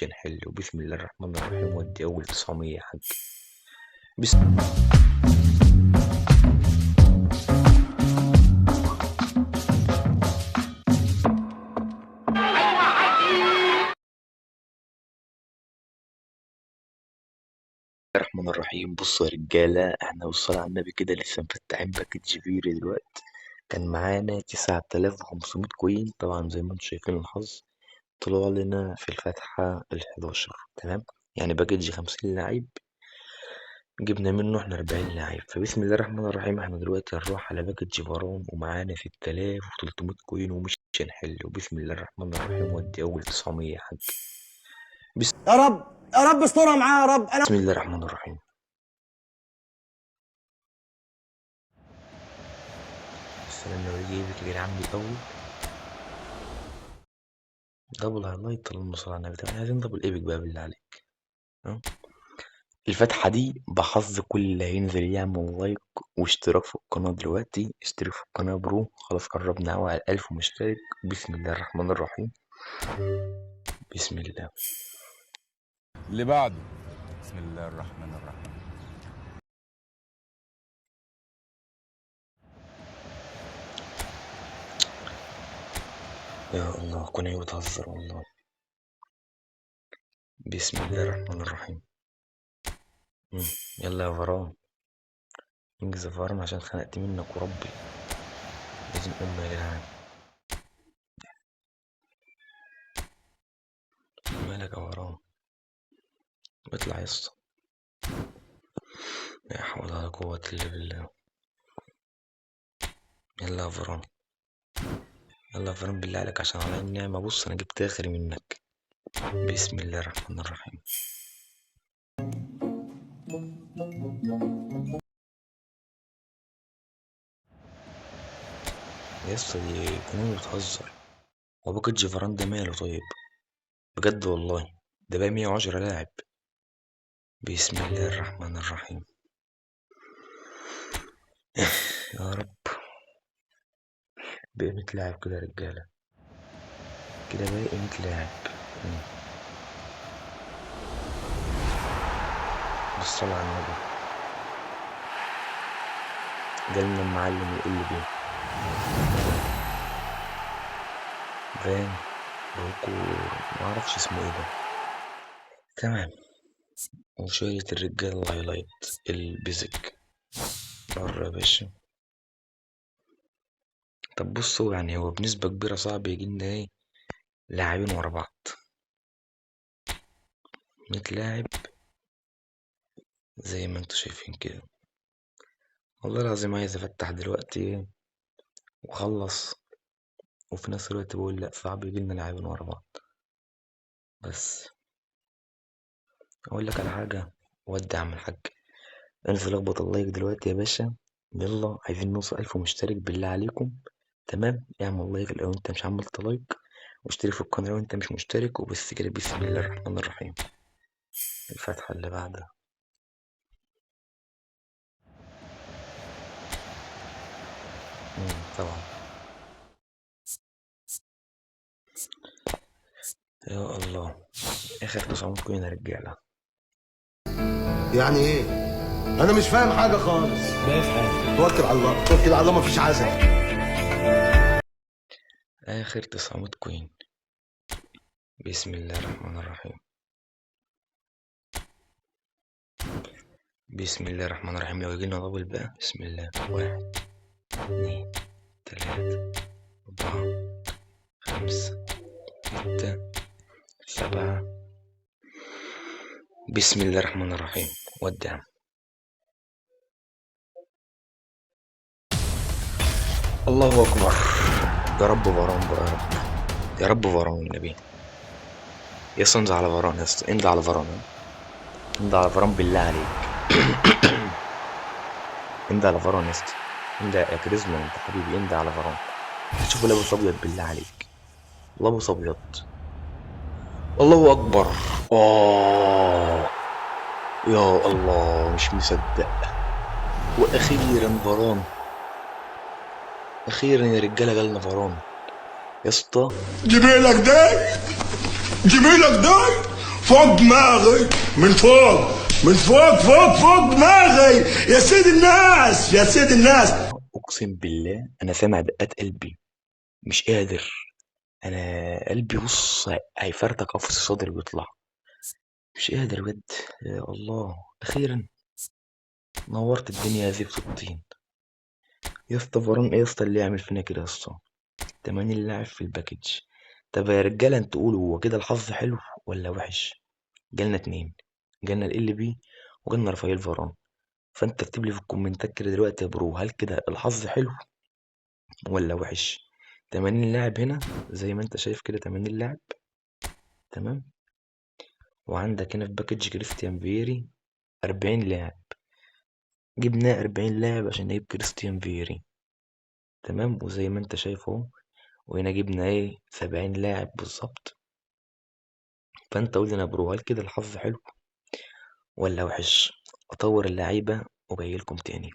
نحل. وبسم الله الرحمن الرحيم. ودي أول 900 يا حاج. بسم الله الرحمن الرحيم. بصوا يا رجالة، احنا والصلاة على النبي كده لسه مفتحين باكج فيري دلوقتي. كان معانا 9500 كوين، طبعا زي ما انتم شايفين الحظ طلع لنا في الفتحة ال11. تمام، يعني باكج 50 لعيب جبنا منه احنا 40 لعيب. فبسم الله الرحمن الرحيم، احنا دلوقتي هنروح على باكج فارون ومعانا 6300 كوين ومش هنحل. وبسم الله الرحمن الرحيم. ودي أول 900 يا حاج. يا رب يا رب استرها معاه يا رب. بسم الله الرحمن الرحيم. السلام لو يجيبك يا جدعان بالأول دبل هايلايت. اللهم صل على النبي. طب احنا عايزين دبل ايبك بقى بالله عليك. ها؟ الفتحة دي بحظ كل اللي هينزل يعمل لايك واشتراك في القناة دلوقتي. اشترك في القناة برو، خلاص قربنا اوي على 1000 مشترك. بسم الله الرحمن الرحيم. بسم الله. اللي بعده. بسم الله الرحمن الرحيم. يا الله كوني بتهزر والله. بسم الله الرحمن الرحيم. يلا يا فران، انجز يا فران عشان خنقت منك وربي. لازم أم يا جدعان. مالك يا فران؟ اطلع يسطا. لا حول ولا قوة إلا بالله. يلا يا فران، يلا يا فران بالله عليك عشان على النعمة. بص أنا جبت آخري منك. بسم الله الرحمن الرحيم. يا اسطى دي كوني بتهزر. هو باكج فران ده ماله طيب؟ بجد والله ده بقى 110 لاعب. بسم الله الرحمن الرحيم. يا رب. بقى 100 لاعب كده يا رجالة، كده باقي 100 لاعب. بالصلاة على النبي. جالنا المعلم يقول لي بيه فان بروكور، معرفش اسمه ايه ده. تمام. وشوية الرجالة الهايلايت البيزك بره يا باشا. طب بصوا يعني هو بنسبة كبيرة صعب يجيلنا ايه لاعبين ورا بعض. 100 لاعب زي ما انتوا شايفين كده. والله العظيم عايز افتح دلوقتي وخلص، وفي نفس الوقت بقول لأ صعب يجيلنا لاعبين ورا بعض. بس اقول لك على حاجة، ودي اعمل حاجة. انزل اخبط اللايك دلوقتي يا باشا. يلا عايزين نوصل 1000 مشترك بالله عليكم. تمام، اعمل لايك لو انت مش عملت لايك، واشترك في القناة لو انت مش مشترك. وبس كده. بسم الله الرحمن الرحيم. الفتحة اللي بعدها. طبعا. يا الله، اخر 900 كوين يا رجالة. يعني ايه؟ انا مش فاهم حاجه خالص. توكل على الله توكل على الله، مفيش عزم. اخر 900 كوين. بسم الله الرحمن الرحيم. بسم الله الرحمن الرحيم. لو يجينا دبل بقى. بسم الله. 1 2 3 4 5 6 7. بسم الله الرحمن الرحيم. ودع. الله أكبر. يا رب فاران بقى يا رب. يا رب فاران النبي. يا اسطى انزل على فاران، يا اسطى انزل على فاران. انزل على فاران بالله عليك. انزل على فاران يا اسطى. انزل يا كاريزما انت حبيبي. انزل على فاران. شوف لابس ابيض بالله عليك. لابس ابيض. الله اكبر. يا الله مش مصدق. واخيرا فاران. اخيرا يا رجاله جالنا فاران. يا اسطى جميلك ده جميلك ده فوق دماغي، من فوق، من فوق فوق فوق دماغي يا سيد الناس، يا سيد الناس. اقسم بالله انا سامع دقات قلبي، مش قادر. انا قلبي بص هيفرتك قفص صدري بيطلع، مش قادر بجد. يا الله، اخيرا نورت الدنيا يا زفت الطين. يا اسطى فران ايه يا اسطى اللي يعمل فينا كده يا اسطى؟ 80 لاعب في الباكج. طب يا رجاله انتوا قولوا، هو كده الحظ حلو ولا وحش؟ جالنا اتنين، جالنا ال بي وجالنا رافائيل فاران. فانت اكتب لي في الكومنتات كده دلوقتي يا برو، هل كده الحظ حلو ولا وحش؟ 80 لاعب هنا زي ما انت شايف كده، 80 لاعب تمام. وعندك هنا في باكج كريستيان فيري 40 لاعب، جبنا 40 لاعب عشان نجيب كريستيان فيري تمام. وزي ما انت شايف اهو، وهنا جبنا ايه 70 لاعب بالظبط. فانت قول لي انا برو، هل كده الحظ حلو ولا وحش؟ اطور اللعيبه وجاي لكم تاني.